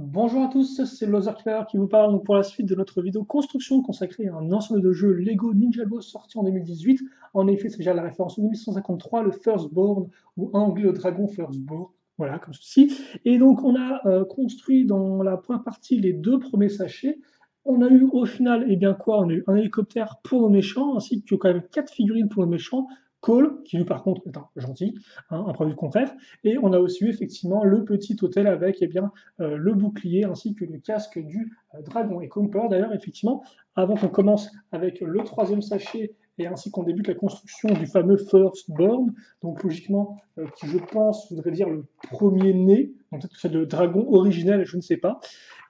Bonjour à tous, c'est Loserclair qui vous parle donc pour la suite de notre vidéo construction consacrée à un ensemble de jeux Lego Ninjago sorti en 2018. En effet, c'est déjà la référence en 1153, le Firstborn, ou en anglais le dragon Firstborn, voilà, comme ceci. Et donc on a construit dans la première partie les deux premiers sachets. On a eu au final, eh bien quoi, on a eu un hélicoptère pour nos méchants, ainsi que quand même 4 figurines pour nos méchants. Cole, qui lui par contre est un gentil, hein, un produit contraire. Et on a aussi eu effectivement le petit hôtel avec eh bien, le bouclier ainsi que le casque du dragon. Et comme peur d'ailleurs, effectivement, avant qu'on commence avec le troisième sachet et ainsi qu'on débute la construction du fameux Firstborn, donc logiquement, qui je pense voudrait dire le premier-né, donc peut-être que c'est le dragon originel, je ne sais pas,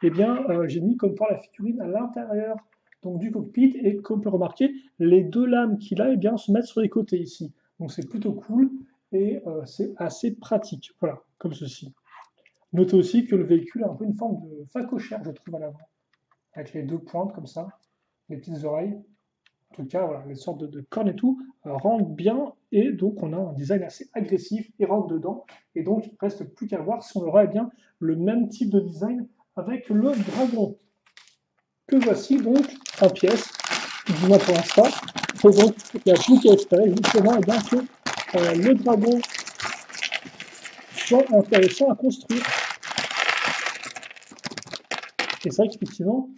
eh bien j'ai mis comme peur la figurine à l'intérieur donc, du cockpit et comme on peut remarquer, les deux lames qu'il a eh bien, se mettent sur les côtés ici. Donc c'est plutôt cool et c'est assez pratique, voilà, comme ceci. Notez aussi que le véhicule a un peu une forme de phacochère, je trouve, à l'avant, avec les deux pointes comme ça, les petites oreilles. En tout cas, voilà, les sortes de cornes et tout rendent bien, et donc on a un design assez agressif et rentre dedans. Et donc, il ne reste plus qu'à voir si on aura eh bien, le même type de design avec le dragon. Que voici donc en pièces, du moins pour l'instant. Et donc, il n'y a plus qu'à espérer justement eh bien, que le dragon soit intéressant à construire. Et c'est vrai qu'effectivement,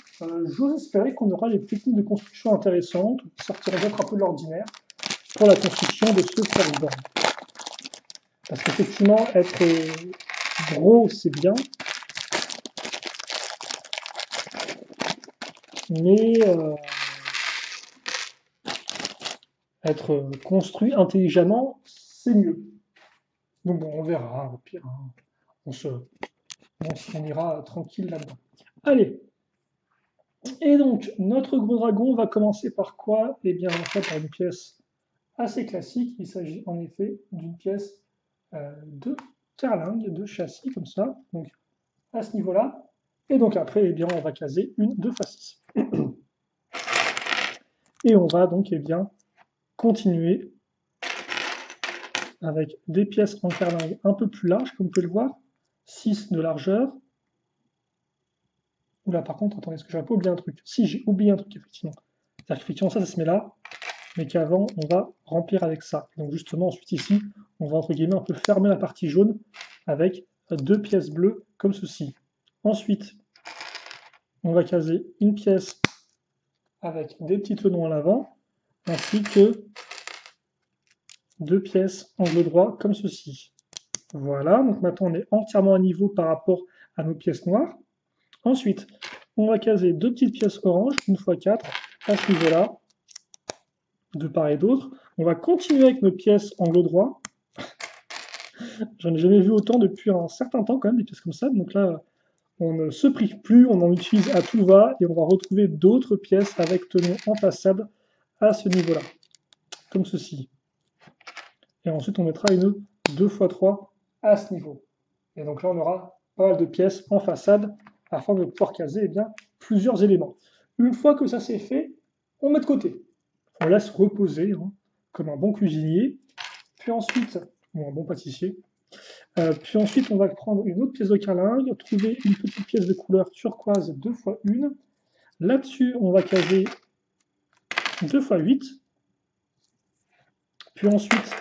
j'ose espérer qu'on aura des techniques de construction intéressantes, qui sortiront peut-être un peu de l'ordinaire, pour la construction de ce firstborn. Parce qu'effectivement, être gros, c'est bien, mais être construit intelligemment, c'est mieux. Donc bon, on verra, au pire, hein, on ira tranquille là-dedans. Allez, et donc, notre gros dragon va commencer par quoi? Eh bien, en fait, par une pièce assez classique. Il s'agit en effet d'une pièce de carlingue, de châssis, comme ça. Donc, à ce niveau-là. Et donc, après, eh bien, on va caser une de x6. Et on va donc, eh bien, continuer avec des pièces en carlingue un peu plus larges, comme vous pouvez le voir. 6 de largeur. Oula, par contre, attendez, est-ce que j'ai pas oublié un truc? Si, j'ai oublié un truc, effectivement. C'est-à-dire qu'effectivement, ça se met là, mais qu'avant, on va remplir avec ça. Donc justement, ensuite ici, on va entre guillemets un peu fermer la partie jaune avec deux pièces bleues comme ceci. Ensuite, on va caser une pièce avec des petits tenons à l'avant, ainsi que deux pièces angle droit comme ceci. Voilà, donc maintenant on est entièrement à niveau par rapport à nos pièces noires. Ensuite, on va caser deux petites pièces orange, une fois 4, à ce niveau-là, de part et d'autre. On va continuer avec nos pièces angle droit. J'en ai jamais vu autant depuis un certain temps quand même, des pièces comme ça. Donc là, on ne se prive plus, on en utilise à tout va et on va retrouver d'autres pièces avec tenons en façade à ce niveau-là, comme ceci. Et ensuite, on mettra une 2x3 à ce niveau. Et donc là, on aura pas mal de pièces en façade afin de pouvoir caser eh bien, plusieurs éléments. Une fois que ça c'est fait, on met de côté. On laisse reposer, hein, comme un bon cuisinier. Puis ensuite, ou un bon pâtissier. Puis ensuite, on va prendre une autre pièce de carlingue, trouver une petite pièce de couleur turquoise 2x1. Là-dessus, on va caser 2x8. Puis ensuite,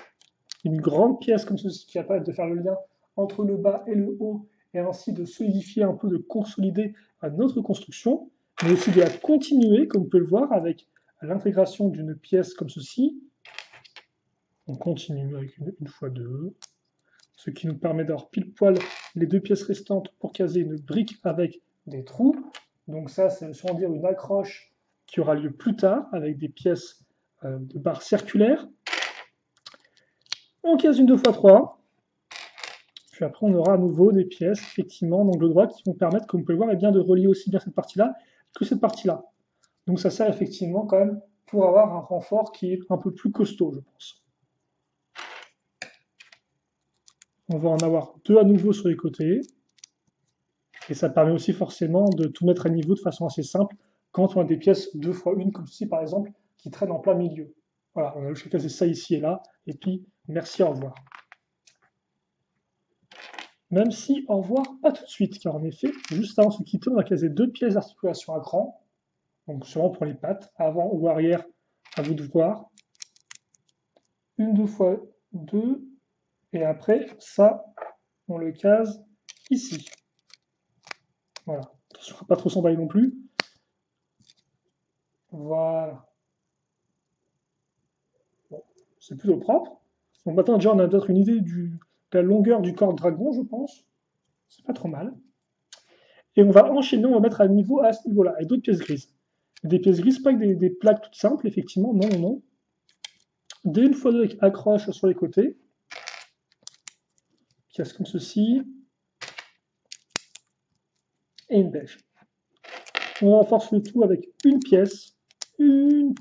une grande pièce comme ceci qui va permettre de faire le lien entre le bas et le haut et ainsi de solidifier un peu, de consolider notre construction, mais aussi de la continuer, comme vous pouvez le voir, avec l'intégration d'une pièce comme ceci. On continue avec une x2, ce qui nous permet d'avoir pile poil les deux pièces restantes pour caser une brique avec des trous. Donc ça, c'est sûrement dire une accroche qui aura lieu plus tard avec des pièces de barres circulaires. On case une 2x3. Puis après, on aura à nouveau des pièces, effectivement, d'angle droit qui vont permettre, comme vous pouvez le voir, eh bien, de relier aussi bien cette partie-là que cette partie-là. Donc ça sert effectivement quand même pour avoir un renfort qui est un peu plus costaud, je pense. On va en avoir deux à nouveau sur les côtés. Et ça permet aussi forcément de tout mettre à niveau de façon assez simple quand on a des pièces 2x1, comme ceci par exemple, qui traînent en plein milieu. Voilà, on a juste caser ça ici et là, et puis merci, au revoir. Même si, au revoir, pas tout de suite, car en effet, juste avant de se quitter, on va caser 2 pièces d'articulation à cran, donc sûrement pour les pattes, avant ou arrière, à vous de voir. Une 2x2, et après, ça, on le case ici. Voilà. Attention à pas trop s'emballer non plus. Voilà. Bon, c'est plutôt propre. Donc maintenant, déjà, on a peut-être une idée de la longueur du corps de dragon, je pense. C'est pas trop mal. Et on va enchaîner, on va mettre à niveau à ce niveau-là, avec d'autres pièces grises. Des pièces grises, pas que des plaques toutes simples, effectivement, non, non, non. Des 1x2 avec accroche sur les côtés. Pièces comme ceci. Et une beige. On renforce le tout avec une pièce, une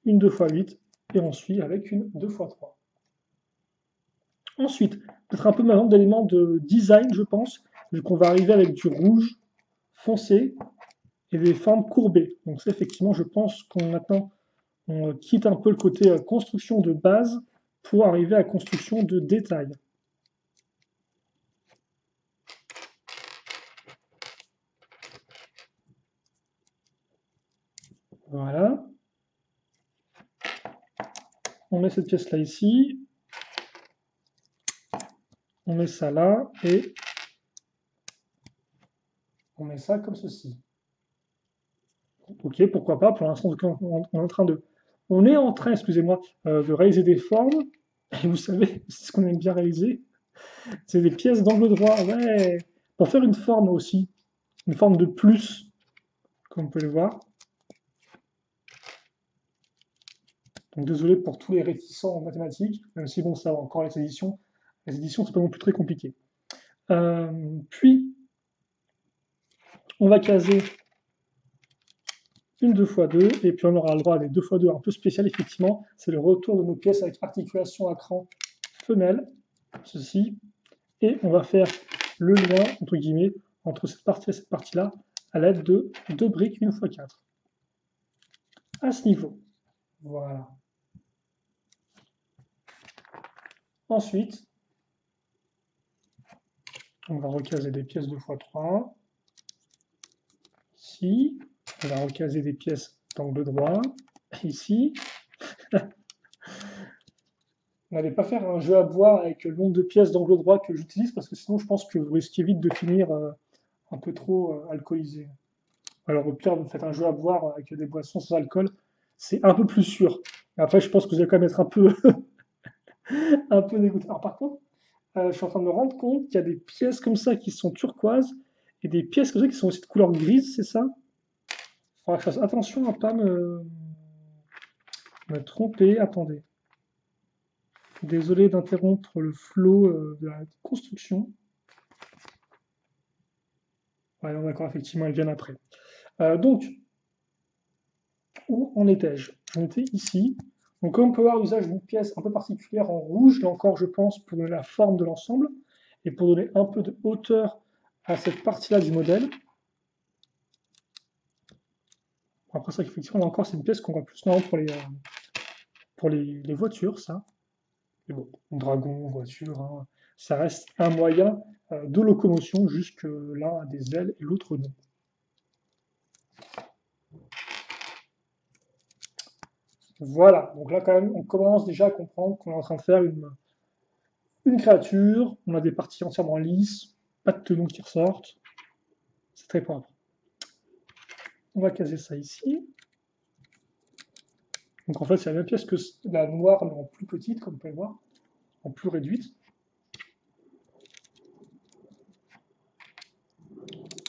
2x8, et on suit avec une 2x3. Ensuite, peut-être un peu maintenant d'éléments de design, je pense, vu qu'on va arriver avec du rouge foncé et des formes courbées. Donc ça, effectivement, je pense qu'on maintenant on quitte un peu le côté construction de base pour arriver à construction de détail. Voilà. On met cette pièce-là ici. On met ça là et on met ça comme ceci. Ok, pourquoi pas. Pour l'instant, on est en train, excusez-moi, de réaliser des formes. Et vous savez, c'est ce qu'on aime bien réaliser. C'est des pièces d'angle droit. Ouais. Pour faire une forme aussi, une forme de plus, comme vous pouvez le voir. Donc désolé pour tous les réticents en mathématiques, même si bon, ça va encore les éditions. Les éditions, c'est pas non plus très compliqué. Puis, on va caser une 2x2, et puis on aura le droit à des 2x2 un peu spécial, effectivement. C'est le retour de nos pièces avec articulation à cran femelle, ceci. Et on va faire le lien, entre guillemets, entre cette partie et cette partie-là, à l'aide de 2 briques 1x4. À ce niveau. Voilà. Ensuite, on va recaser des pièces 2x3. Ici. On va recaser des pièces d'angle droit. Ici. On n'allait pas faire un jeu à boire avec le nombre de pièces d'angle droit que j'utilise, parce que sinon je pense que vous risquez vite de finir un peu trop alcoolisé. Alors au pire, vous faites un jeu à boire avec des boissons sans alcool, c'est un peu plus sûr. Et après, je pense que vous allez quand même être un peu, un peu dégoûté. Alors par contre, je suis en train de me rendre compte qu'il y a des pièces comme ça qui sont turquoises et des pièces comme ça qui sont aussi de couleur grise, c'est ça? Il faudra que je fasse attention à ne pas me tromper. Attendez. Désolé d'interrompre le flot de la construction. Ouais, non, d'accord, effectivement, elles viennent après. Donc, où en étais-je? J'en étais ici. Donc, comme on peut voir l'usage d'une pièce un peu particulière en rouge, là encore, je pense, pour donner la forme de l'ensemble et pour donner un peu de hauteur à cette partie-là du modèle. Après ça, effectivement, là encore, c'est une pièce qu'on voit plus normalement pour les voitures, ça. Mais bon, dragon, voiture, hein, ça reste un moyen de locomotion, jusque l'un a des ailes et l'autre non. Voilà, donc là quand même, on commence déjà à comprendre qu'on est en train de faire une créature, on a des parties entièrement lisses, pas de tenons qui ressortent, c'est très propre. On va caser ça ici. Donc en fait, c'est la même pièce que la noire, mais en plus petite, comme vous pouvez voir, en plus réduite.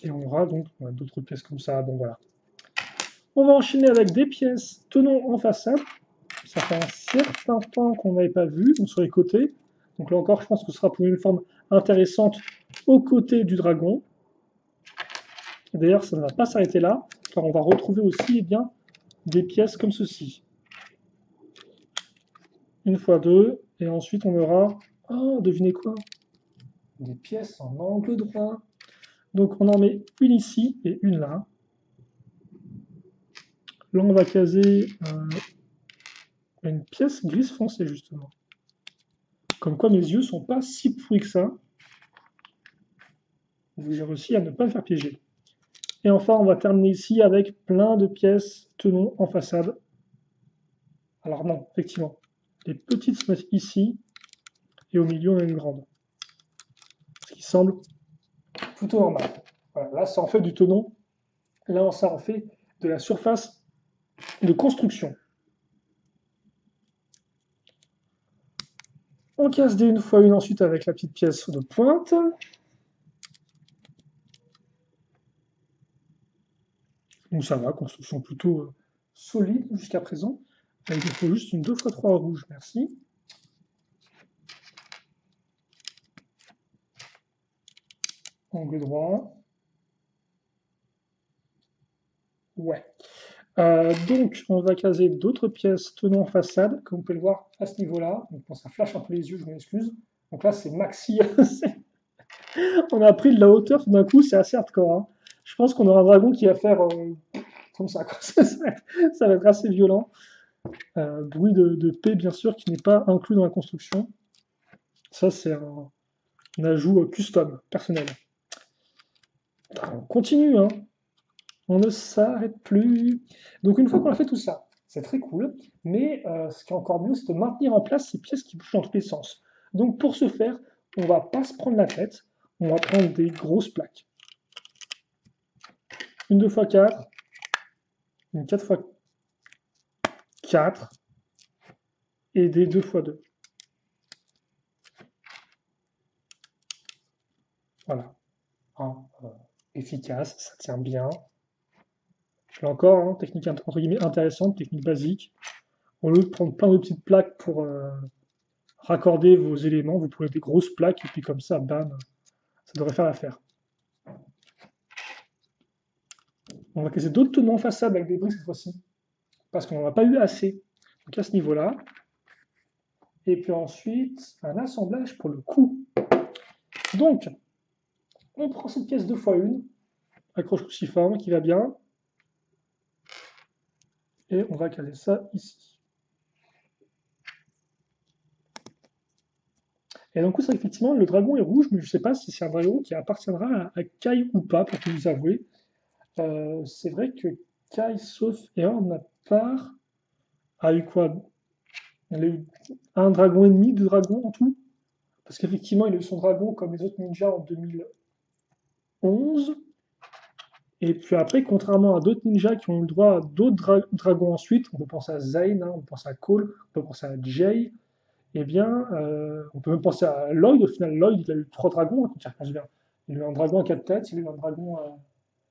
Et on aura donc d'autres pièces comme ça, bon voilà. On va enchaîner avec des pièces tenons en façade. Ça fait un certain temps qu'on n'avait pas vu, donc sur les côtés. Donc là encore, je pense que ce sera pour une forme intéressante aux côtés du dragon. D'ailleurs, ça ne va pas s'arrêter là, car on va retrouver aussi bien, des pièces comme ceci. Une fois deux, et ensuite on aura, oh, devinez quoi? Des pièces en angle droit. Donc on en met une ici et une là. Là, on va caser une pièce grise foncée, justement. Comme quoi mes yeux sont pas si pourris que ça. J'ai réussi à ne pas me faire piéger. Et enfin, on va terminer ici avec plein de pièces tenons en façade. Alors non, effectivement, les petites se mettent ici, et au milieu on a une grande. Ce qui semble plutôt normal. Voilà, là, ça en fait du tenon. Là, ça en fait de la surface de construction. On casse des une fois une ensuite avec la petite pièce de pointe. Donc ça va, construction plutôt solide jusqu'à présent. Il me faut juste une 2x3 rouge, merci. Angle droit. Ouais. Donc, on va caser d'autres pièces tenant en façade, comme vous pouvez le voir à ce niveau-là. Donc, bon, ça flash un peu les yeux, je m'excuse. Donc là, c'est maxi. On a pris de la hauteur tout d'un coup, c'est assez hardcore. Hein. Je pense qu'on aura un dragon qui va faire comme ça. Quoi. Ça va être assez violent. Bruit de paix, bien sûr, qui n'est pas inclus dans la construction. Ça, c'est un ajout custom, personnel. On continue, hein. On ne s'arrête plus. Donc une fois qu'on a fait tout ça, c'est très cool, mais ce qui est encore mieux, c'est de maintenir en place ces pièces qui bougent dans tous les sens. Donc pour ce faire, on va pas se prendre la tête, on va prendre des grosses plaques. Une 2x4, une 4x4 et des 2x2. Voilà. Efficace, ça tient bien. Là encore, hein, technique entre guillemets intéressante, technique basique. Au lieu de prendre plein de petites plaques pour raccorder vos éléments, vous prenez des grosses plaques et puis comme ça, bam, ça devrait faire l'affaire. On va casser d'autres tenants en façade avec des briques cette fois-ci, parce qu'on n'en a pas eu assez. Donc à ce niveau-là. Et puis ensuite, un assemblage pour le coup. Donc, on prend cette pièce 2x1, accroche cruciforme qui va bien, et on va caler ça ici. Et donc, ça, effectivement, le dragon est rouge, mais je ne sais pas si c'est un dragon qui appartiendra à Kai ou pas, pour tout vous avouer. C'est vrai que Kai, sauf erreur de ma part, a eu quoi? Il a eu un dragon et demi, deux dragons en tout. Parce qu'effectivement, il a eu son dragon comme les autres ninjas en 2011. Et puis après, contrairement à d'autres ninjas qui ont eu le droit à d'autres dragons ensuite, on peut penser à Zayn, hein, on peut penser à Cole, on peut penser à Jay, eh bien, on peut même penser à Lloyd. Au final, Lloyd, il a eu trois dragons, hein, quand il repense bien. Il a eu un dragon à quatre têtes, il a eu un dragon.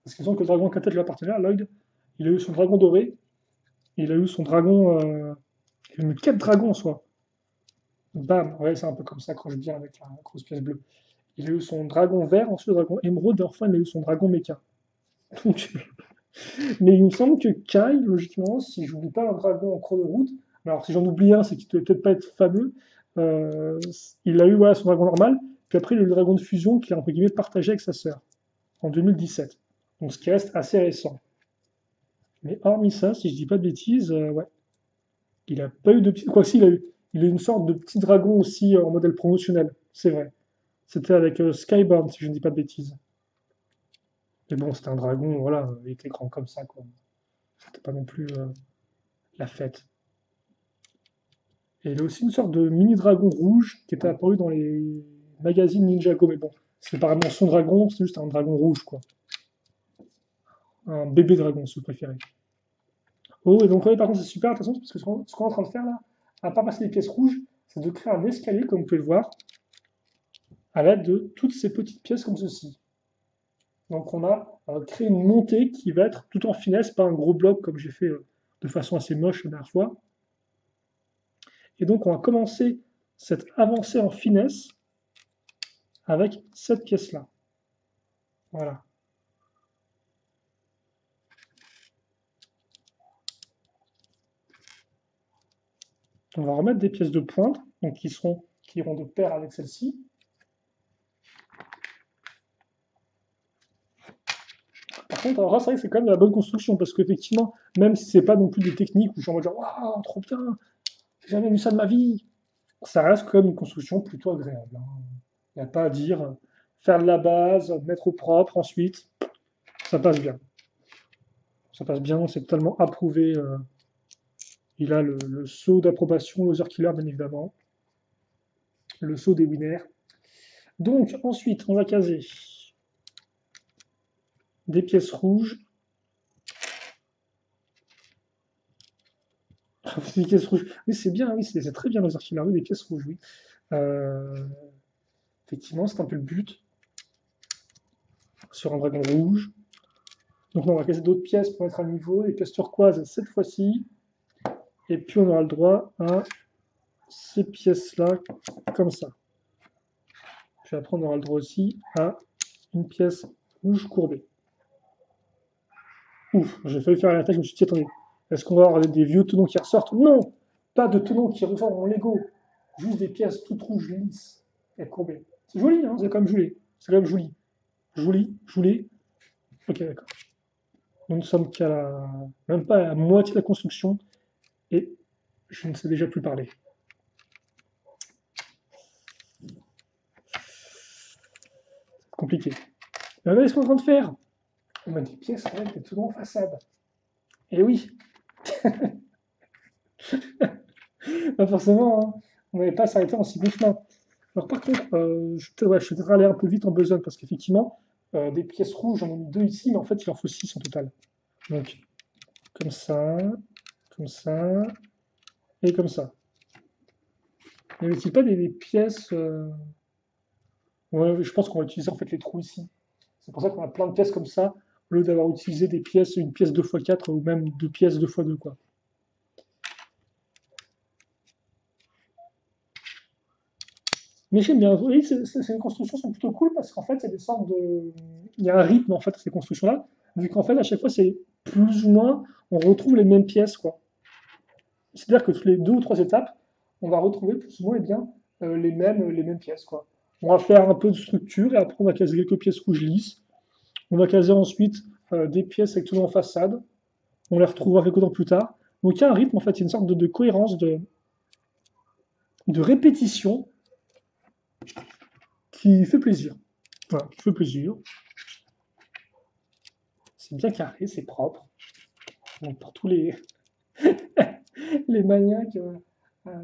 Parce qu'il me semble que le dragon à quatre têtes lui appartenait à Lloyd. Il a eu son dragon doré, il a eu son dragon. Il a eu quatre dragons en soi. Bam, ouais, c'est un peu comme ça, accroche bien avec la grosse pièce bleue. Il a eu son dragon vert, ensuite le dragon émeraude, et enfin il a eu son dragon méca. Donc, mais il me semble que Kai, logiquement, si je n'oublie pas un dragon en cours de route, alors si j'en oublie un, c'est qu'il ne devait peut-être pas être fameux, euh, il a eu voilà, son dragon normal, puis après il a eu le dragon de fusion qu'il a entre guillemets partagé avec sa sœur en 2017. Donc ce qui reste assez récent. Mais hormis ça, si je dis pas de bêtises, ouais, il n'a pas eu de petit. Quoi, si, il a eu une sorte de petit dragon aussi en modèle promotionnel, c'est vrai. C'était avec Skybound, si je ne dis pas de bêtises. Mais bon, c'était un dragon, voilà, il était grand comme ça, quoi. C'était pas non plus la fête. Et il a aussi une sorte de mini dragon rouge qui était apparu dans les magazines Ninjago, mais bon, c'est pas vraiment son dragon, c'est juste un dragon rouge, quoi. Un bébé dragon, si vous préférez. Oh, et donc, ouais, par contre, c'est super intéressant parce que ce qu'on est en train de faire là, à part passer les pièces rouges, c'est de créer un escalier, comme vous pouvez le voir, à l'aide de toutes ces petites pièces comme ceci. Donc, on a créé une montée qui va être tout en finesse, pas un gros bloc comme j'ai fait de façon assez moche la dernière fois. Et donc, on va commencer cette avancée en finesse avec cette pièce-là. Voilà. On va remettre des pièces de pointe, donc qui iront de pair avec celle-ci. Par contre, alors là, c'est vrai que c'est quand même de la bonne construction, parce qu'effectivement, même si c'est pas non plus des techniques où je suis en mode genre, waouh, trop bien, j'ai jamais vu ça de ma vie, ça reste quand même une construction plutôt agréable, hein. Il n'y a pas à dire, faire de la base, mettre au propre ensuite, ça passe bien. Ça passe bien, c'est totalement approuvé. Il a le sceau d'approbation Loser Killer, bien évidemment, le sceau des winners. Donc, ensuite, on va caser des pièces rouges. Des pièces rouges. Oui, c'est bien, oui, c'est très bien Loser Killer, oui, des pièces rouges, oui. Euh, effectivement, c'est un peu le but sur un dragon rouge. Donc, on va caser d'autres pièces pour mettre à niveau, des pièces turquoises cette fois-ci. Et puis, on aura le droit à ces pièces-là, comme ça. Puis après, on aura le droit aussi à une pièce rouge courbée. Ouf, j'ai failli faire l'attaque, je me suis dit, attendez, est-ce qu'on va avoir des vieux tenons qui ressortent? Non, pas de tenons qui ressortent en Lego, juste des pièces toutes rouges, lisses et courbées. C'est joli, hein, c'est quand même joli. C'est quand même joli. Joli, joli. Ok, d'accord. Nous ne sommes qu'à même pas à la moitié de la construction et je ne sais déjà plus parler. Compliqué. Mais regardez ce qu'on est en train de faire. On met des pièces avec des tenons en façade. Et oui, pas forcément, hein. On n'avait pas s'arrêter en si bon chemin. Alors par contre, je vais peut-être aller un peu vite en besogne parce qu'effectivement, des pièces rouges, j'en ai mis deux ici, mais en fait, il en faut 6 en total. Donc, comme ça, et comme ça. N'y avait-il pas des pièces ouais, je pense qu'on va utiliser en fait les trous ici. C'est pour ça qu'on a plein de pièces comme ça, au lieu d'avoir utilisé des pièces, une pièce 2x4 ou même deux pièces 2x2, quoi. Mais j'aime bien. Oui, ces constructions sont plutôt cool parce qu'en fait, c'est des sortes de. Il y a un rythme en fait à ces constructions-là, vu qu'en fait, à chaque fois, c'est plus ou moins, on retrouve les mêmes pièces, quoi. C'est-à-dire que toutes les deux ou trois étapes, on va retrouver plus ou moins eh bien, les mêmes pièces, quoi. On va faire un peu de structure et après, on va caser quelques pièces rouges lisses. On va caser ensuite des pièces avec tout en façade. On les retrouvera quelques temps plus tard. Donc, il y a un rythme, en fait, il y a une sorte de cohérence, de répétition qui fait plaisir. Voilà, qui fait plaisir. C'est bien carré, c'est propre. Donc pour tous les maniaques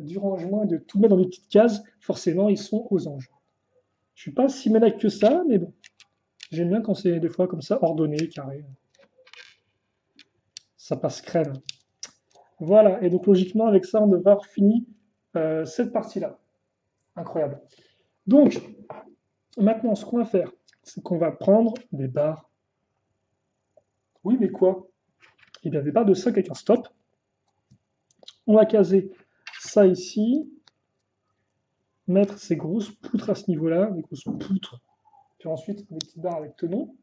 du rangement et de tout mettre dans des petites cases, forcément, ils sont aux anges. Je suis pas si maniaque que ça, mais bon. J'aime bien quand c'est des fois comme ça, ordonné, carré. Ça passe crème. Voilà, et donc logiquement, avec ça, on devrait avoir fini cette partie-là. Incroyable. Donc, maintenant, ce qu'on va faire, c'est qu'on va prendre des barres. Oui, mais quoi? Eh bien, des barres de 5 avec un stop. On va caser ça ici, mettre ces grosses poutres à ce niveau-là, des grosses poutres, puis ensuite des petites barres avec tenon.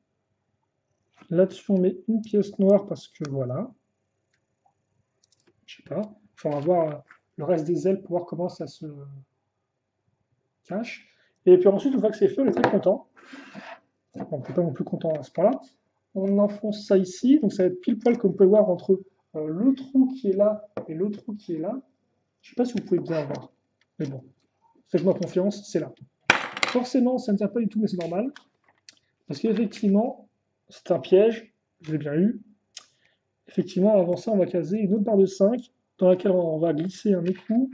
Là-dessus, on met une pièce noire parce que voilà, je sais pas, il faudra voir le reste des ailes pour voir comment ça se cache. Et puis ensuite, une fois que c'est fait, on est très content. On n'est pas non plus content à ce point-là. On enfonce ça ici, donc ça va être pile poil comme on peut le voir entre le trou qui est là et le trou qui est là. Je ne sais pas si vous pouvez bien voir, mais bon, faites-moi confiance, c'est là. Forcément, ça ne tient pas du tout, mais c'est normal. Parce qu'effectivement, c'est un piège, je l'ai bien eu. Effectivement, avant ça, on va caser une autre barre de 5 dans laquelle on va glisser un écrou.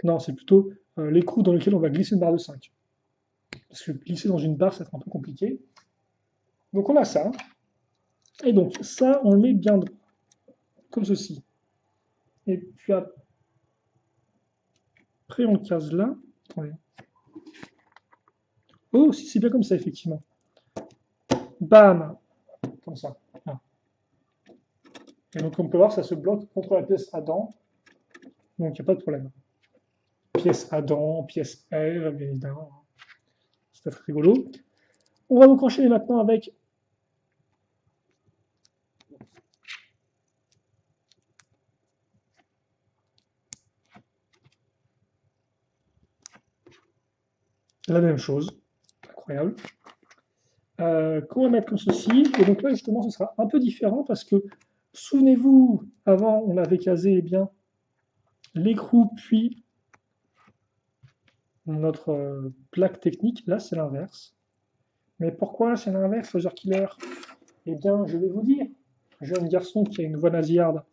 Non, c'est plutôt l'écrou dans lequel on va glisser une barre de 5. Parce que glisser dans une barre, ça va être un peu compliqué. Donc on a ça. Et donc ça, on le met bien droit, comme ceci. Et puis après, on le case là. Attendez. Oh, si, c'est bien comme ça, effectivement. Bam! Comme ça. Ah. Et donc, on peut voir, ça se bloque contre la pièce Adam. Donc, il n'y a pas de problème. Pièce Adam, pièce Ève, bien évidemment. C'est très rigolo. On va donc enchaîner maintenant avec la même chose. Incroyable. Qu'on va mettre comme ceci. Et donc là, justement, ce sera un peu différent parce que, souvenez-vous, avant, on avait casé, eh bien, l'écrou, puis notre plaque technique. Là, c'est l'inverse. Mais pourquoi c'est l'inverse, Roger Killer? Eh bien, je vais vous dire, jeune garçon qui a une voix nasillarde,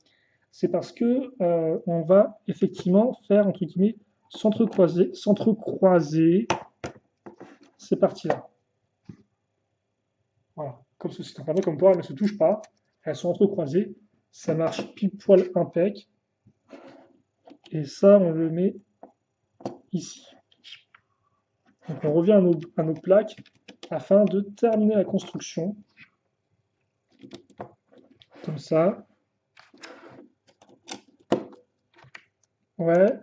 c'est parce que on va effectivement faire, entre guillemets, s'entrecroiser ces parties-là. Voilà. Comme ceci, donc après, comme quoi, elles ne se touchent pas, elles sont entrecroisées, ça marche pile poil impec, et ça, on le met ici. Donc on revient à nos plaques afin de terminer la construction, comme ça. Ouais,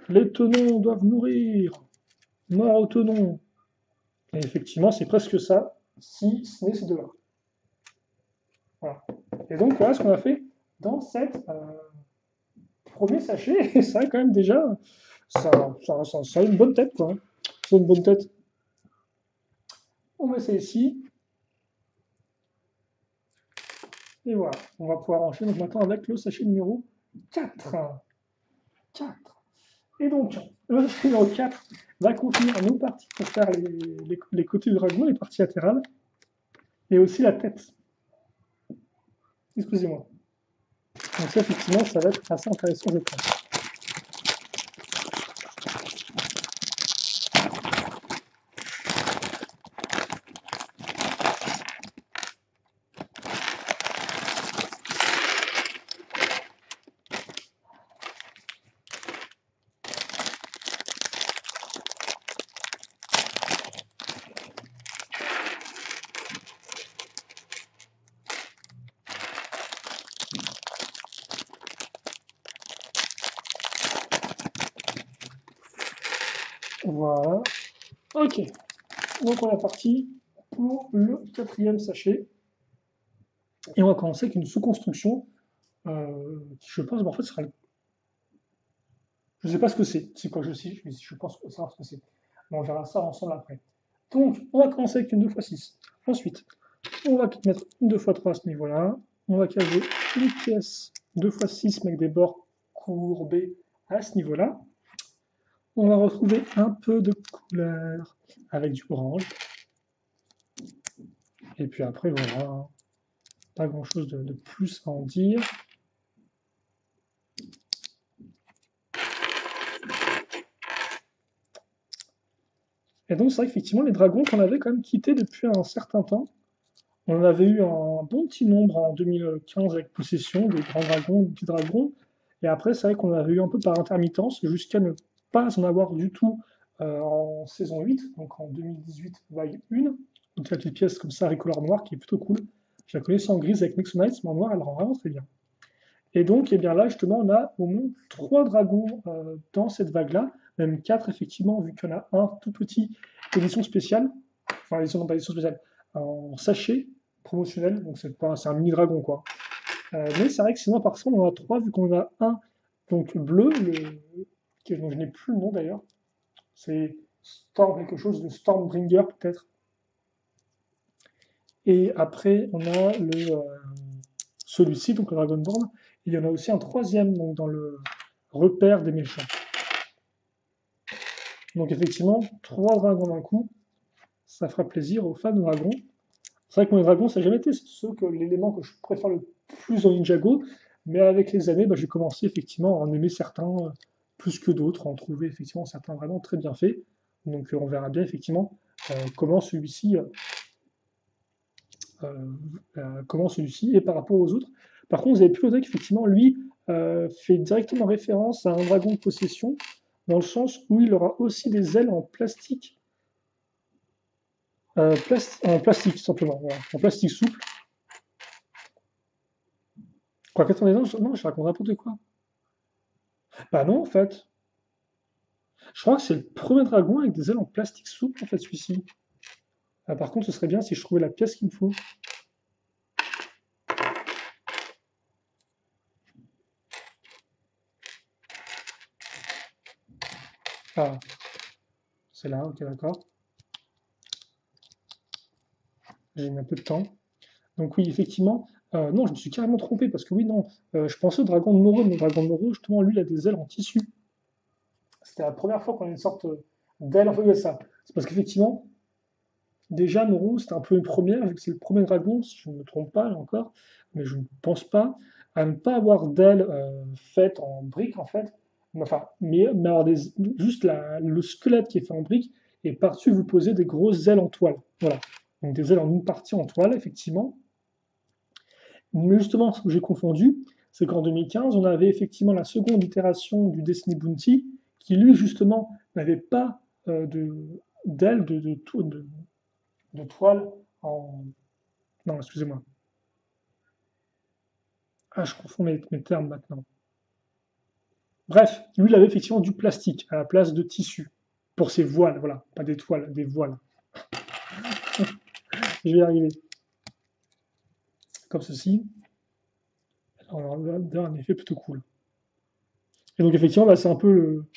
les tenons doivent mourir, mort aux tenons. Et effectivement, c'est presque ça, si ce n'est ces deux-là. Voilà. Et donc, voilà ce qu'on a fait dans cette premier sachet. Et ça, quand même, déjà, ça a une bonne tête, quoi. Ça a une bonne tête. On met ça ici. Et voilà, on va pouvoir enchaîner donc maintenant avec le sachet numéro 4. 4. Et donc, le sachet numéro 4 va contenir nos parties pour faire les côtés du dragon, les parties latérales, et aussi la tête. Excusez-moi. Donc ça, effectivement, ça va être assez intéressant, je pense. Voilà. Ok. Donc on est parti pour le quatrième sachet. Et on va commencer avec une sous-construction qui, je pense, en fait, sera. Je ne sais pas ce que c'est. C'est quoi je sais, je pense savoir ce que c'est. Mais on verra ça ensemble après. Donc, on va commencer avec une 2x6. Ensuite, on va mettre une 2x3 à ce niveau-là. On va caser une pièce 2x6 mais avec des bords courbés à ce niveau-là. On va retrouver un peu de couleur avec du orange. Et puis après, voilà, pas grand-chose de plus à en dire. Et donc, c'est vrai qu'effectivement, les dragons qu'on avait quand même quittés depuis un certain temps, on en avait eu un bon petit nombre en 2015 avec Possession, des grands dragons, des petits dragons. Et après, c'est vrai qu'on en avait eu un peu par intermittence jusqu'à ne pas en avoir du tout en saison 8, donc en 2018, vague 1. Donc, la petite pièce comme ça, ricolore noir, qui est plutôt cool. Je la connaissais en grise avec Nexonites, mais en noir, elle rend vraiment très bien. Et donc, eh bien là, justement, on a au moins 3 dragons dans cette vague-là, même 4, effectivement, vu qu'il y en a un tout petit, édition spéciale, enfin, édition, non pas édition spéciale, en sachet promotionnel, donc c'est un mini dragon, quoi. Mais c'est vrai que sinon, par contre, on en a 3, vu qu'on a un donc bleu, dont je n'ai plus le nom d'ailleurs, c'est Storm quelque chose de Stormbringer, peut-être. Et après, on a celui-ci, donc le Dragonborn. Il y en a aussi un troisième donc, dans le repère des méchants. Donc effectivement, 3 dragons d'un coup, ça fera plaisir aux fans de dragons. C'est vrai que moi, les dragons, ça n'a jamais été l'élément que je préfère le plus dans Ninjago, mais avec les années, j'ai commencé effectivement à en aimer certains plus que d'autres, à en trouver effectivement certains vraiment très bien faits. Donc on verra bien effectivement comment celui-ci est par rapport aux autres. Par contre, vous avez pu noter qu'effectivement, lui fait directement référence à un dragon de possession, dans le sens où il aura aussi des ailes en plastique. En plastique, simplement, voilà, en plastique souple. Quoi, attendez, non, non, je raconte n'importe quoi. Bah non, en fait. Je crois que c'est le premier dragon avec des ailes en plastique souple, en fait, celui-ci. Ah, par contre, ce serait bien si je trouvais la pièce qu'il me faut. Ah, c'est là, ok, d'accord. J'ai mis un peu de temps. Donc oui, effectivement, Non, je me suis carrément trompé, parce que oui, non, je pensais au dragon de Moreau, mais le dragon de Moreau, justement, lui, il a des ailes en tissu. C'était la première fois qu'on a une sorte d'aile en fait de ça. C'est parce qu'effectivement, déjà, Moreau, c'était un peu une première, vu que c'est le premier dragon, si je ne me trompe pas, là encore, mais je ne pense pas, à ne pas avoir d'ailes faites en briques, en fait, enfin, mais avoir juste le squelette qui est fait en briques, et par-dessus, vous posez des grosses ailes en toile. Voilà. Donc des ailes en une partie en toile, effectivement. Mais justement, ce que j'ai confondu, c'est qu'en 2015, on avait effectivement la seconde itération du Destiny Bounty, qui lui, justement, n'avait pas d'aile de toile en. Non, excusez-moi. Ah, je confonds mes termes maintenant. Bref, lui, il avait effectivement du plastique à la place de tissu pour ses voiles, voilà, pas des toiles, des voiles. Je vais y arriver. Comme ceci. On a un effet plutôt cool. Et donc, effectivement, bah, c'est un peu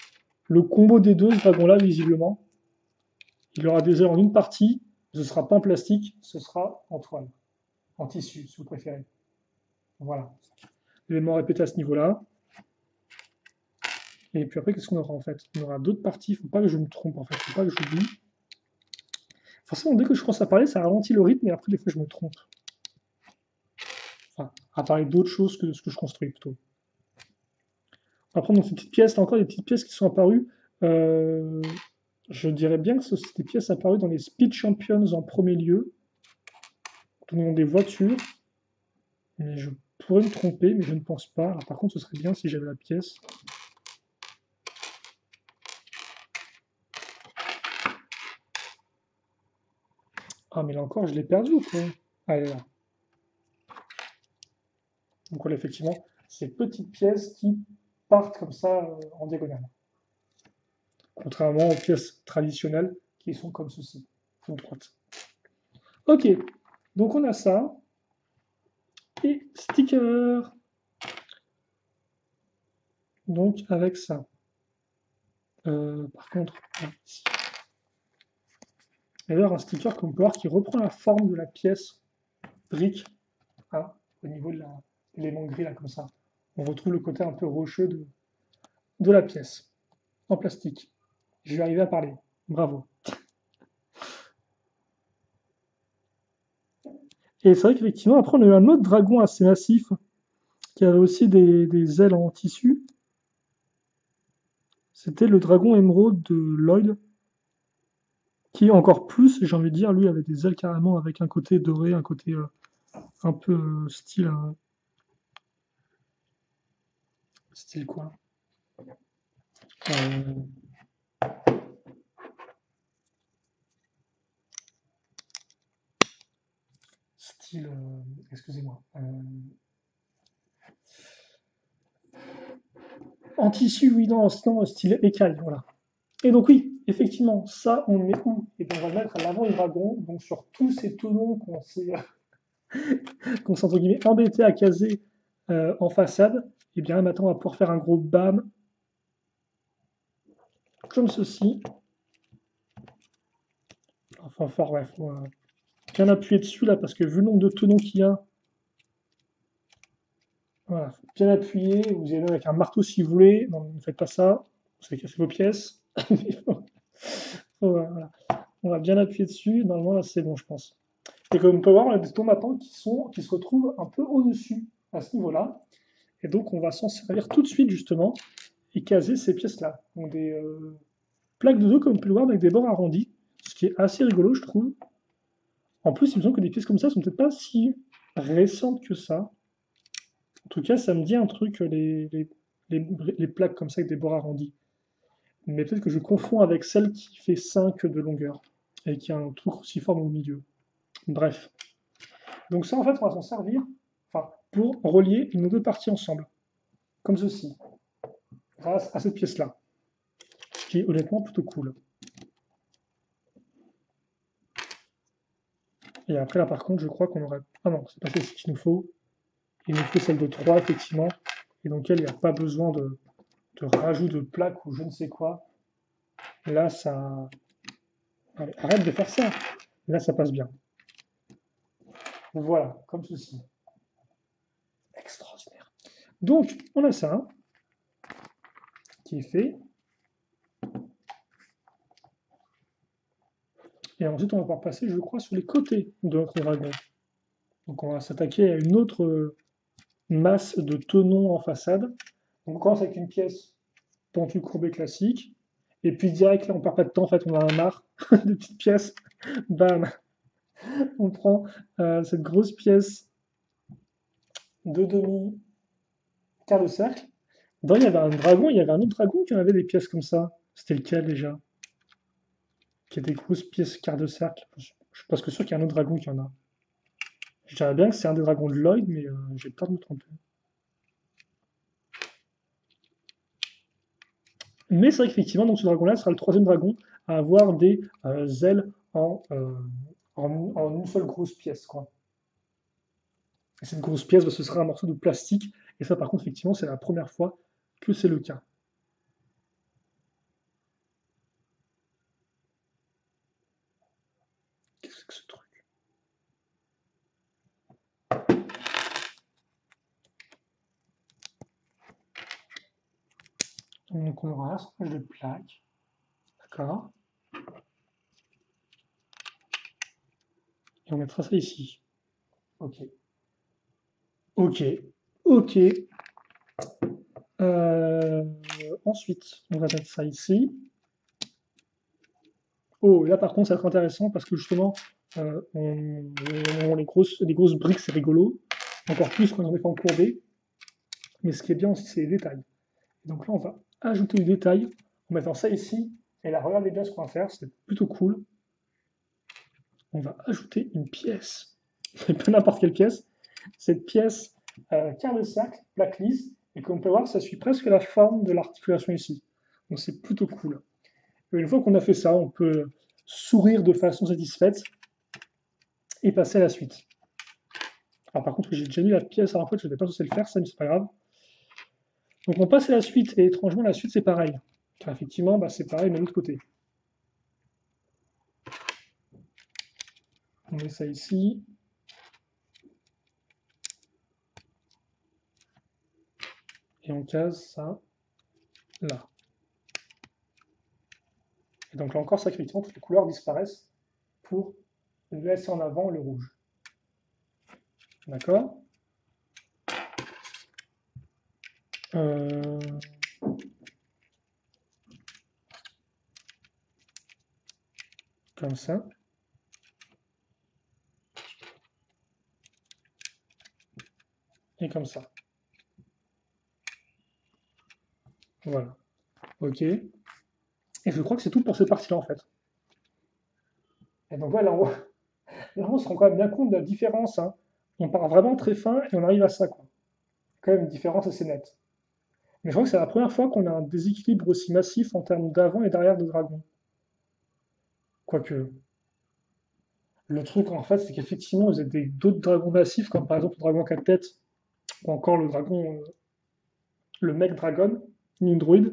le combo des deux, ce dragon-là, visiblement. Il aura des ailes en une partie, ce ne sera pas en plastique, ce sera en toile, en tissu, si vous préférez. Voilà. Élément répété à ce niveau-là. Et puis après, qu'est-ce qu'on aura en fait? On aura d'autres parties, il ne faut pas que je me trompe en fait, il ne faut pas que j'oublie. Forcément, dès que je commence à parler, ça ralentit le rythme, et après, des fois, je me trompe. Enfin, à parler d'autres choses que ce que je construis plutôt. On va prendre donc ces petites pièces, là encore des petites pièces qui sont apparues. Euh, je dirais bien que c'est des pièces apparues dans les Speed Champions en premier lieu, dont des voitures, mais je pourrais me tromper, mais je ne pense pas. Alors, par contre, ce serait bien si j'avais la pièce. Ah, mais là encore, je l'ai perdu ou quoi? Ah, elle est là. Donc voilà, effectivement, ces petites pièces qui partent comme ça en diagonale. Contrairement aux pièces traditionnelles qui sont comme ceci, toute droite. Ok, donc on a ça. Et sticker. Donc avec ça. Par contre, ici. Et alors un sticker qu'on peut voir qui reprend la forme de la pièce brique, hein, au niveau de l'élément gris là comme ça. On retrouve le côté un peu rocheux de la pièce, en plastique. Je vais arriver à parler. Bravo. Et c'est vrai qu'effectivement, après, on a eu un autre dragon assez massif qui avait aussi des ailes en tissu. C'était le dragon émeraude de Lloyd, qui encore plus, j'ai envie de dire, lui avait des ailes carrément avec un côté doré, un côté un peu style quoi? Euh, style, excusez-moi, en tissu, oui, non, sinon style écaille, voilà. Et donc oui, effectivement, ça, on le met où? Et bien on va le mettre à l'avant du dragon, donc sur tous ces tonneaux qu'on s'est entre guillemets embêté à caser en façade, et bien maintenant on va pouvoir faire un gros bam comme ceci. Enfin, fort, ouais, faut bien appuyer dessus là parce que vu le nombre de tonneaux qu'il y a, voilà, faut bien appuyer. Vous y allez avec un marteau si vous voulez. Non, ne faites pas ça, vous allez casser vos pièces. Voilà. On va bien appuyer dessus. Normalement là c'est bon, je pense. Et comme on peut voir, on a des tonneaux maintenant qui se retrouvent un peu au-dessus à ce niveau-là. Et donc on va s'en servir tout de suite justement et caser ces pièces-là. Donc des plaques de dos comme on peut le voir avec des bords arrondis, ce qui est assez rigolo je trouve. En plus, il me semble que des pièces comme ça sont peut-être pas si récentes que ça. En tout cas, ça me dit un truc, les plaques comme ça avec des bords arrondis. Mais peut-être que je confonds avec celle qui fait 5 de longueur et qui a un truc cruciforme au milieu. Bref. Donc ça, en fait, on va s'en servir enfin, pour relier nos deux parties ensemble, comme ceci, grâce à cette pièce-là, ce qui est honnêtement plutôt cool. Et après, là, par contre, je crois qu'on aurait. Ah non, c'est pas celle-ci qu'il nous faut. Il nous faut celle de 3, effectivement, et donc il n'y a pas besoin de rajout de plaques ou je ne sais quoi. Là, ça. Allez, arrête de faire ça. Là, ça passe bien. Voilà, comme ceci. Donc, on a ça qui est fait. Et ensuite, on va pouvoir passer, je crois, sur les côtés de notre dragon. Donc, on va s'attaquer à une autre masse de tenons en façade. Donc, on commence avec une pièce pentue courbée classique. Et puis, direct, là, on perd pas de temps. En fait, on a un marre de petites pièces. Bam! On prend cette grosse pièce de demi quart de cercle. Dedans, il y avait un dragon. Il y avait un autre dragon qui en avait des pièces comme ça. C'était lequel déjà? Qui a des grosses pièces quart de cercle. Je suis presque sûr qu'il y a un autre dragon qui en a. Je dirais bien que c'est un des dragons de Lloyd, mais j'ai peur de me tromper. Mais c'est vrai qu'effectivement, donc ce dragon-là sera le troisième dragon à avoir des ailes en une seule grosse pièce, quoi. Et cette grosse pièce, bah, ce sera un morceau de plastique. Et ça, par contre, effectivement, c'est la première fois que c'est le cas. Qu'est-ce que c'est que ce truc? Donc on aura un assemblage de plaques. D'accord. Et on mettra ça ici. Ok. Ok. Ok. Euh, Ensuite, on va mettre ça ici. Oh, là par contre, ça va être intéressant parce que justement, les grosses briques, c'est rigolo. Encore plus quand on est fait encourber. Mais ce qui est bien aussi, c'est les détails. Donc là, on va ajouter du détail en mettant ça ici. Et là, regardez bien ce qu'on va faire, c'est plutôt cool. On va ajouter une pièce. Et pas n'importe quelle pièce. Cette pièce quart de cercle, plaque lisse, et comme on peut voir, ça suit presque la forme de l'articulation ici. Donc c'est plutôt cool. Et une fois qu'on a fait ça, on peut sourire de façon satisfaite et passer à la suite. Alors par contre, j'ai déjà mis la pièce, alors en fait, je n'étais pas censé le faire, ça, mais c'est pas grave. Donc on passe à la suite, et étrangement, la suite, c'est pareil. Car effectivement, bah, c'est pareil, mais de l'autre côté. On met ça ici. Et on case ça là. Et donc là encore, ça effectivement, toutes les couleurs disparaissent pour laisser en avant le rouge. D'accord. euh... Comme ça. Et comme ça. Voilà. Ok. Et je crois que c'est tout pour cette partie-là, en fait. Et donc voilà, là, on se rend quand même bien compte de la différence. Hein. On part vraiment très fin et on arrive à ça, quoi. Quand même une différence assez nette. Mais je crois que c'est la première fois qu'on a un déséquilibre aussi massif en termes d'avant et d'arrière de dragon. Quoique, le truc, en fait, c'est qu'effectivement, vous avez d'autres dragons massifs, comme par exemple le dragon 4 têtes, ou encore le dragon, le mec dragon, Nindroid.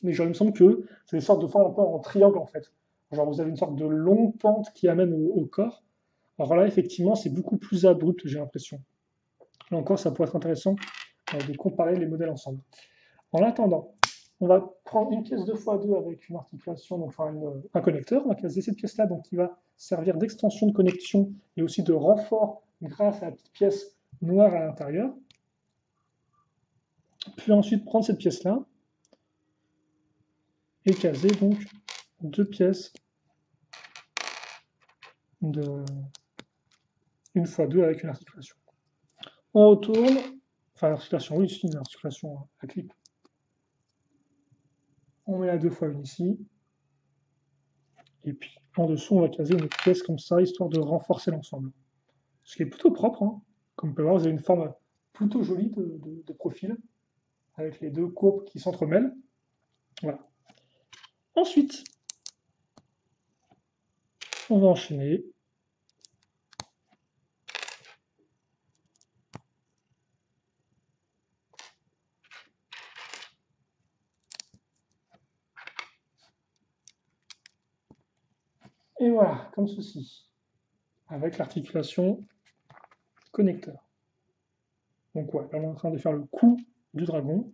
Mais genre, il me semble que c'est des sortes de formes un peu en triangle, en fait. Genre, vous avez une sorte de longue pente qui amène au corps. Alors là, effectivement, c'est beaucoup plus abrupt, j'ai l'impression. Là encore, ça pourrait être intéressant de comparer les modèles ensemble. En attendant, on va prendre une pièce 2x2 avec une articulation, donc enfin un connecteur. On va caser cette pièce-là, donc qui va servir d'extension de connexion et aussi de renfort grâce à la petite pièce noire à l'intérieur. Puis ensuite prendre cette pièce-là et caser donc deux pièces de 1x2 avec une articulation. On retourne, enfin l'articulation, oui, c'est une articulation à clip. On met la 2x1 ici. Et puis en dessous, on va caser une pièce comme ça, histoire de renforcer l'ensemble. Ce qui est plutôt propre. Hein. Comme vous pouvez voir, vous avez une forme plutôt jolie de profil, avec les deux courbes qui s'entremêlent. Voilà. Ensuite, on va enchaîner. Et voilà, comme ceci, avec l'articulation connecteur. Donc ouais, là, on est en train de faire le coup du dragon.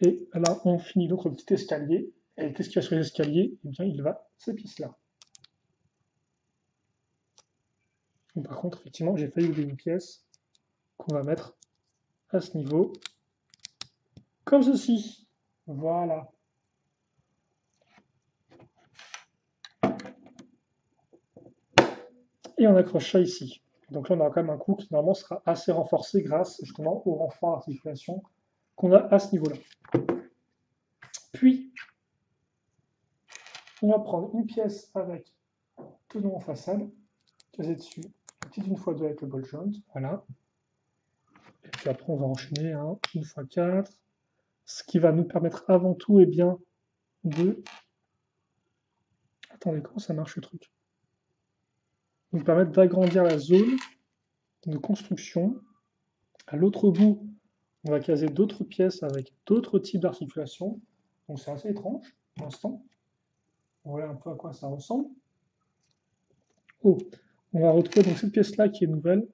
Et là, on finit notre petit escalier. Et qu'est-ce qu'il y a sur les escaliers? Eh bien, il va ces pièces-là. Par contre, effectivement, j'ai failli oublier une pièce qu'on va mettre à ce niveau, comme ceci. Voilà. Et on accroche ça ici. Donc là, on aura quand même un coup qui normalement sera assez renforcé grâce justement au renfort d'articulation qu'on a à ce niveau-là. Puis, on va prendre une pièce avec tenons en façade, caser dessus, petite une fois deux avec le ball joint, voilà. Et puis après, on va enchaîner un une fois 4, ce qui va nous permettre avant tout, eh bien, de... Attendez, comment ça marche ce truc? Nous permettre d'agrandir la zone de construction. À l'autre bout, on va caser d'autres pièces avec d'autres types d'articulation. Donc c'est assez étrange pour l'instant. Voilà un peu à quoi ça ressemble. Oh, on va retrouver donc cette pièce-là qui est nouvelle.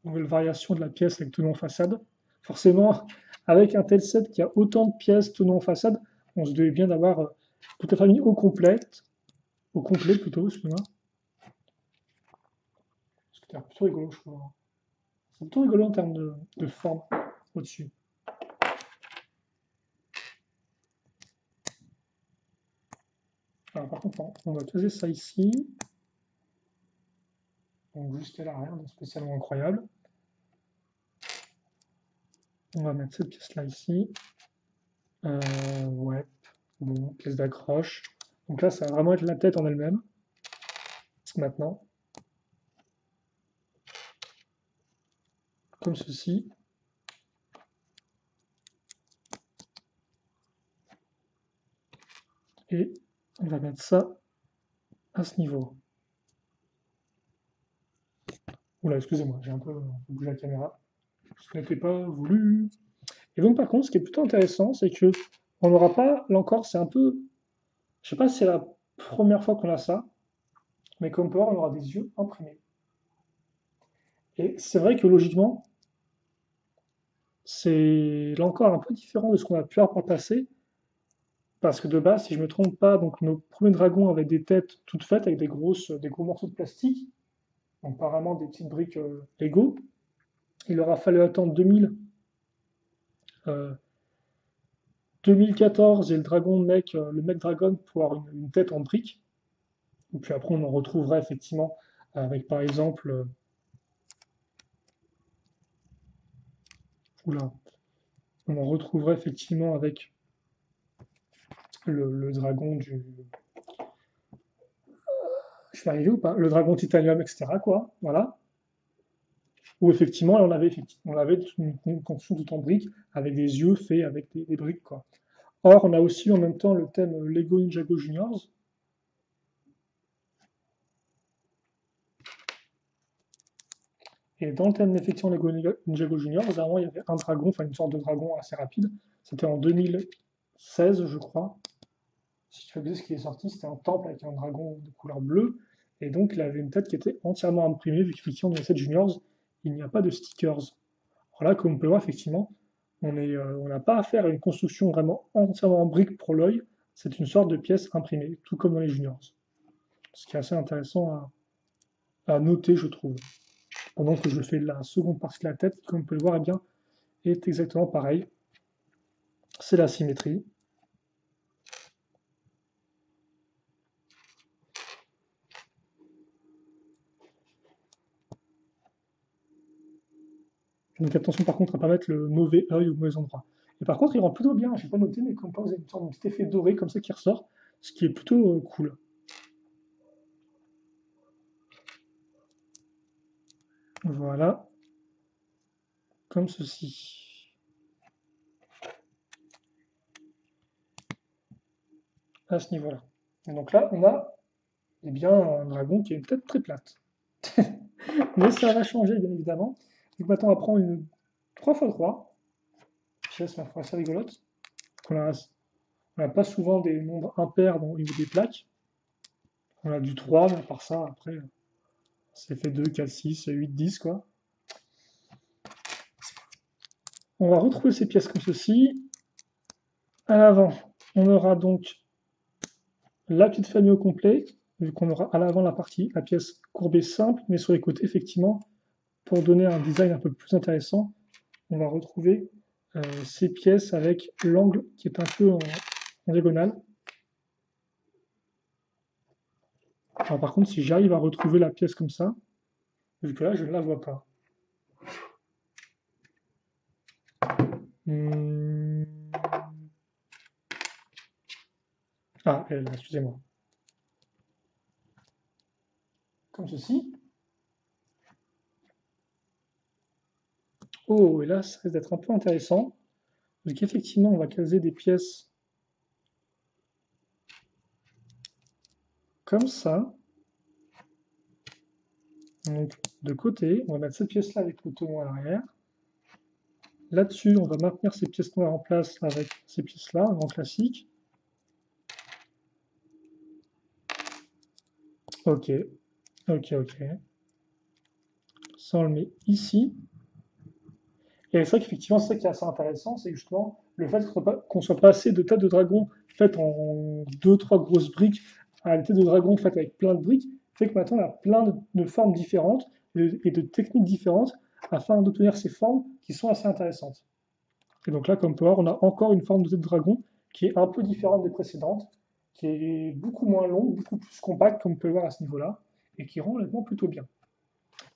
Nouvelle variation de la pièce avec tenons en façade. Forcément, avec un tel set qui a autant de pièces tenons en façade, on se devait bien d'avoir toute la famille au complet plutôt, excusez-moi. C'est plutôt rigolo, je trouve. C'est plutôt rigolo en termes de forme au-dessus. Alors par contre, on va caser ça ici. Donc jusqu'à là, rien de spécialement incroyable. On va mettre cette pièce-là ici. Ouais, bon, pièce d'accroche. Donc là, ça va vraiment être la tête en elle-même. Maintenant. Comme ceci. Et on va mettre ça à ce niveau. Oula, excusez-moi, j'ai un peu bougé la caméra. Ce n'était pas voulu. Et donc, par contre, ce qui est plutôt intéressant, c'est que on n'aura pas, là encore, c'est un peu. Je sais pas si c'est la première fois qu'on a ça, mais comme on peut voir, on aura des yeux imprimés. Et c'est vrai que logiquement, c'est là encore un peu différent de ce qu'on a pu avoir par le passé, parce que de base, si je ne me trompe pas, donc nos premiers dragons avaient des têtes toutes faites avec des gros morceaux de plastique, donc apparemment des petites briques Lego. Il aura fallu attendre 2014 et le dragon mec, le mec dragon pour avoir une tête en brique. Et puis après, on en retrouvera effectivement avec par exemple, oula, on en retrouverait effectivement avec le dragon du. Je vais arriver ou pas? Le dragon titanium, etc. quoi, voilà. Où effectivement, là, on avait une construction tout en briques avec des yeux faits avec des briques, quoi. Or, on a aussi en même temps le thème Lego Ninjago Juniors. Et dans le thème effectivement Lego Ninjago Juniors, avant il y avait un dragon, enfin une sorte de dragon assez rapide. C'était en 2016, je crois. Si tu fais ce qui est sorti, c'était un temple avec un dragon de couleur bleue. Et donc, il avait une tête qui était entièrement imprimée, vu qu'effectivement, dans les 7 Juniors, il n'y a pas de stickers. Alors là, comme on peut le voir, effectivement, on n'a pas affaire à une construction vraiment entièrement en briques pour l'œil. C'est une sorte de pièce imprimée, tout comme dans les Juniors. Ce qui est assez intéressant à noter, je trouve. Pendant que je fais la seconde partie de la tête, qui, comme on peut le voir, eh bien, est exactement pareil. C'est la symétrie. Donc attention par contre à ne pas mettre le mauvais œil au mauvais endroit. Et par contre, il rend plutôt bien, je n'ai pas noté, mais comme quoi vous avez une sorte de petit effet doré comme ça qui ressort, ce qui est plutôt cool. Voilà, comme ceci. À ce niveau-là. Et donc là, on a eh bien, un dragon qui a une tête très plate. Mais ça va changer, bien évidemment. Donc maintenant, on va prendre une 3x3. Pièce ma foi assez rigolote. On n'a pas souvent des nombres impairs au niveau des plaques. On a du 3, mais à part ça, après, C'est fait 2, 4, 6, 8, 10, quoi. On va retrouver ces pièces comme ceci. À l'avant, on aura donc la petite famille au complet, vu qu'on aura à l'avant la pièce courbée simple, mais sur les côtés, effectivement, pour donner un design un peu plus intéressant, on va retrouver ces pièces avec l'angle qui est un peu en diagonale. Alors, par contre, si j'arrive à retrouver la pièce comme ça, vu que là, je ne la vois pas. Hmm. Ah, elle est là, excusez-moi. Comme ceci. Oh, et là, ça risque d'être un peu intéressant. Donc, effectivement, on va caser des pièces comme ça. Donc, de côté, on va mettre cette pièce-là avec le tonneau à l'arrière. Là-dessus, on va maintenir ces pièces noires en place avec ces pièces-là, en classique. Ok, ok, ok. Ça, on le met ici. Et c'est vrai qu'effectivement, c'est ça qui est assez intéressant, c'est justement le fait qu'on soit passé de têtes de dragon faites en deux, trois grosses briques à une tête de dragon faite avec plein de briques, fait que maintenant on a plein de formes différentes et de techniques différentes afin d'obtenir ces formes qui sont assez intéressantes. Et donc là, comme on peut voir, on a encore une forme de tête de dragon qui est un peu différente des précédentes, qui est beaucoup moins longue, beaucoup plus compacte, comme on peut le voir à ce niveau-là, et qui rend honnêtement plutôt bien.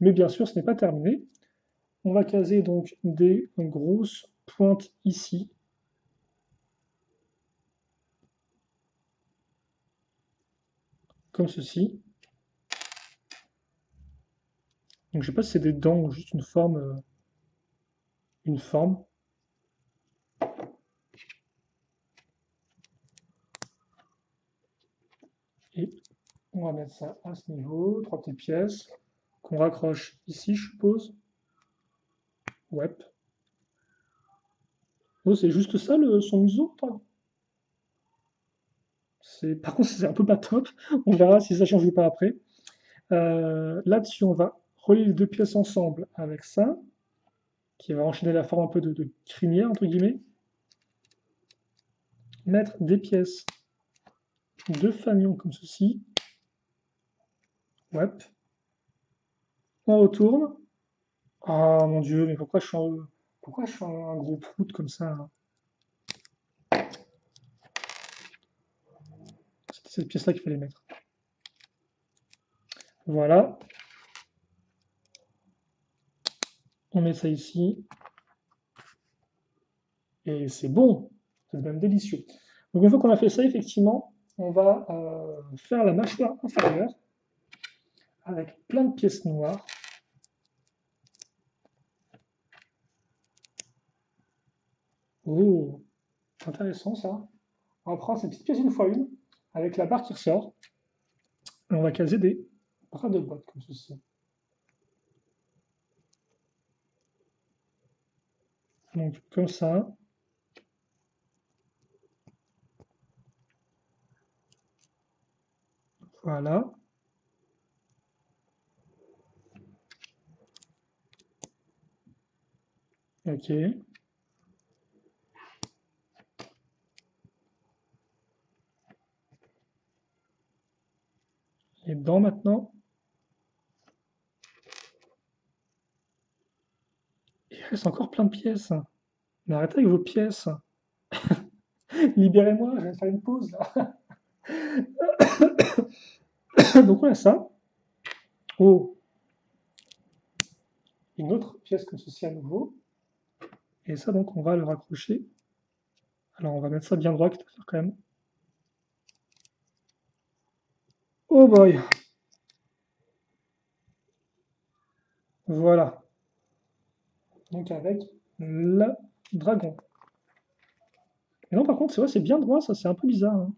Mais bien sûr, ce n'est pas terminé. On va caser donc des grosses pointes ici. Comme ceci. Donc je ne sais pas si c'est des dents ou juste une forme. Une forme. Et on va mettre ça à ce niveau, trois petites pièces, qu'on raccroche ici, je suppose. Ouais. Oh, c'est juste ça son museau, pardon. Par contre, c'est un peu pas top. On verra si ça change ou pas après. Là-dessus, on va relier les deux pièces ensemble avec ça, qui va enchaîner la forme un peu de crinière, entre guillemets. Mettre des pièces de fanion comme ceci. Ouais. On retourne. Ah mon Dieu, mais pourquoi je suis un gros prout comme ça là. C'était cette pièce-là qu'il fallait mettre. Voilà. On met ça ici. Et c'est bon. C'est même délicieux. Donc une fois qu'on a fait ça, effectivement, on va faire la mâchoire inférieure avec plein de pièces noires. Oh, intéressant ça. On va prendre ces petites pièces une fois une, avec la barre qui ressort. Et on va caser des bras de bottes comme ceci. Donc comme ça. Voilà. Ok. Les dents maintenant. Il reste encore plein de pièces. Mais arrêtez avec vos pièces. Libérez-moi, je vais faire une pause là. Donc on a ça. Oh, une autre pièce comme ceci à nouveau. Et ça, donc, on va le raccrocher. Alors, on va mettre ça bien droit, quitte à faire quand même. Oh boy! Voilà. Donc, avec le dragon. Et non, par contre, c'est vrai, c'est bien droit, ça, c'est un peu bizarre, hein.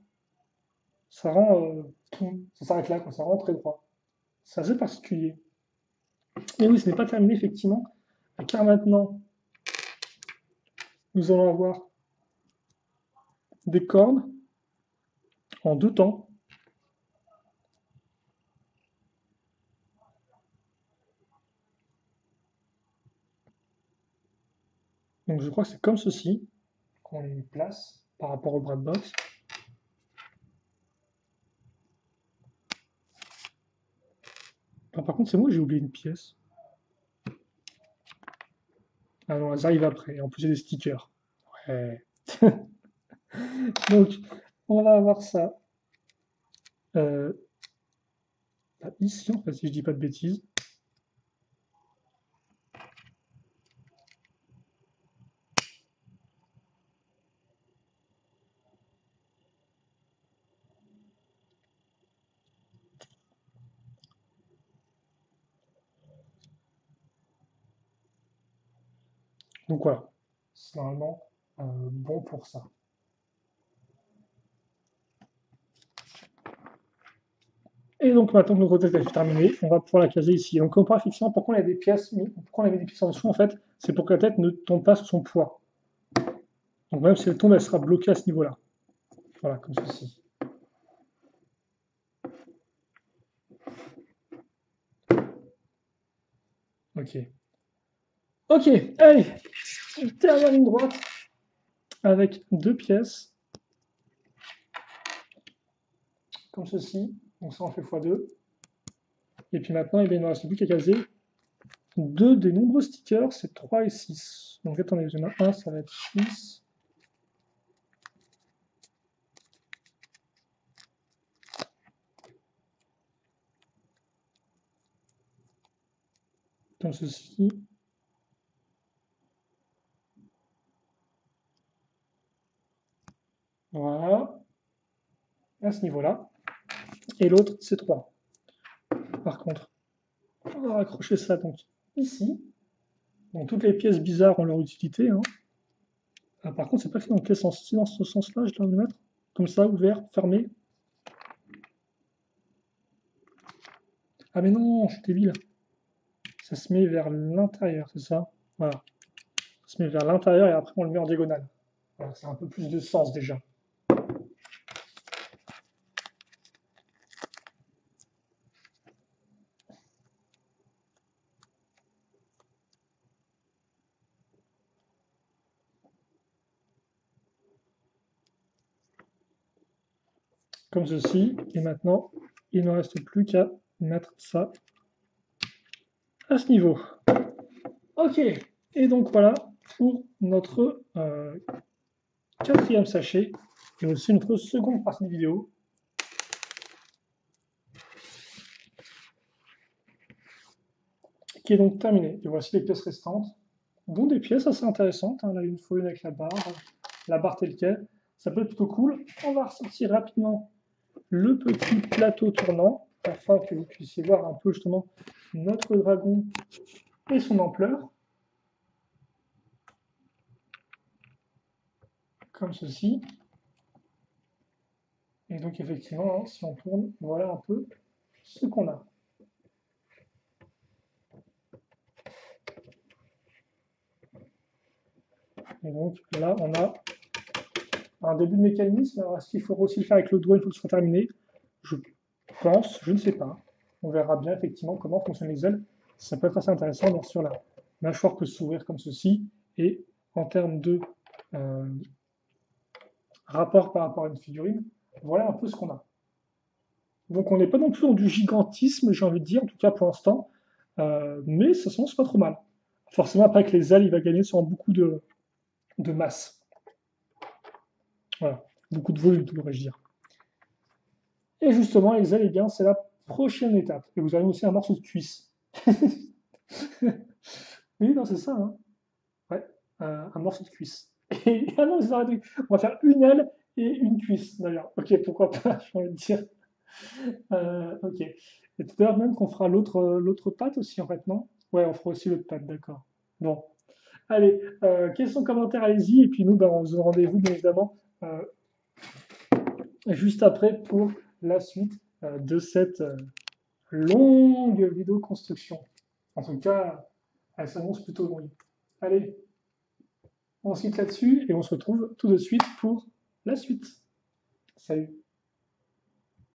Ça rend. Ça s'arrête là, quoi. Ça rend très droit. C'est assez particulier. Et oui, ce n'est pas terminé, effectivement, car maintenant, nous allons avoir des cornes en deux temps. Donc je crois que c'est comme ceci qu'on les place par rapport au bras de boxe. Ah, par contre, c'est moi, j'ai oublié une pièce. Ah non, elles arrivent après. En plus, il y a des stickers. Ouais. Donc, on va avoir ça euh, ici, en fait, si je dis pas de bêtises. Donc voilà, c'est normalement bon pour ça. Et donc maintenant que notre test est terminé, on va pouvoir la caser ici. Donc on pourra effectivement pourquoi on a des pièces, pourquoi on a mis des pièces en dessous en fait, c'est pour que la tête ne tombe pas sous son poids. Donc même si elle tombe, elle sera bloquée à ce niveau-là. Voilà, comme ceci. Ok. Ok, allez, dernière ligne droite avec deux pièces, comme ceci. Donc ça on fait x2. Et puis maintenant, il ne reste plus qu'à caser deux des nombreux stickers, c'est 3 et 6. Donc attendez, il y en a un, ça va être 6. Comme ceci. Voilà, à ce niveau-là. Et l'autre, c'est 3. Par contre, on va raccrocher ça donc ici. Donc toutes les pièces bizarres ont leur utilité. Hein. Ah, par contre, c'est pas fait dans quel sens? C'est dans ce sens-là, je dois le mettre. Comme ça, ouvert, fermé. Ah mais non, je suis débile. Ça se met vers l'intérieur, c'est ça? Voilà. Ça se met vers l'intérieur et après on le met en diagonale. Voilà, c'est un peu plus de sens déjà. Comme ceci. Et maintenant, il ne reste plus qu'à mettre ça à ce niveau. Ok, et donc voilà pour notre quatrième sachet et aussi notre seconde partie de vidéo. Qui est donc terminée. Et voici les pièces restantes, dont des pièces assez intéressantes. Hein. Là, une fois une avec la barre telle quelle. Ça peut être plutôt cool. On va ressortir rapidement le petit plateau tournant afin que vous puissiez voir un peu justement notre dragon et son ampleur. Comme ceci. Et donc effectivement, hein, si on tourne, voilà un peu ce qu'on a. Et donc là, on a un début de mécanisme. Alors, est-ce qu'il faut aussi le faire avec le doigt une fois que ce sera terminé? Je pense, je ne sais pas. On verra bien effectivement comment fonctionnent les ailes. Ça peut être assez intéressant. Donc sur la mâchoire peut s'ouvrir comme ceci. Et en termes de rapport par rapport à une figurine, voilà un peu ce qu'on a. Donc on n'est pas non plus dans du gigantisme, j'ai envie de dire, en tout cas pour l'instant. Mais ça s'annonce pas trop mal. Forcément, après avec les ailes, il va gagner sur beaucoup de masse. Voilà, beaucoup de volume, devrais-je dire. Et justement, les ailes, eh bien, c'est la prochaine étape. Et vous avez aussi un morceau de cuisse. Oui, non, c'est ça. Hein. Ouais, un morceau de cuisse. Et, ah non, on va faire une aile et une cuisse, d'ailleurs. Ok, pourquoi pas, j'ai envie de dire. Ok. Et tout à l'heure même qu'on fera l'autre patte aussi, en fait, non? Ouais, on fera aussi l'autre patte, d'accord. Bon. Allez, questions, commentaires, allez-y. Et puis nous, ben, on se donne rendez-vous, bien évidemment, juste après pour la suite de cette longue vidéo construction. En tout cas, elle s'annonce plutôt longue. Allez, on se quitte là-dessus et on se retrouve tout de suite pour la suite. Salut!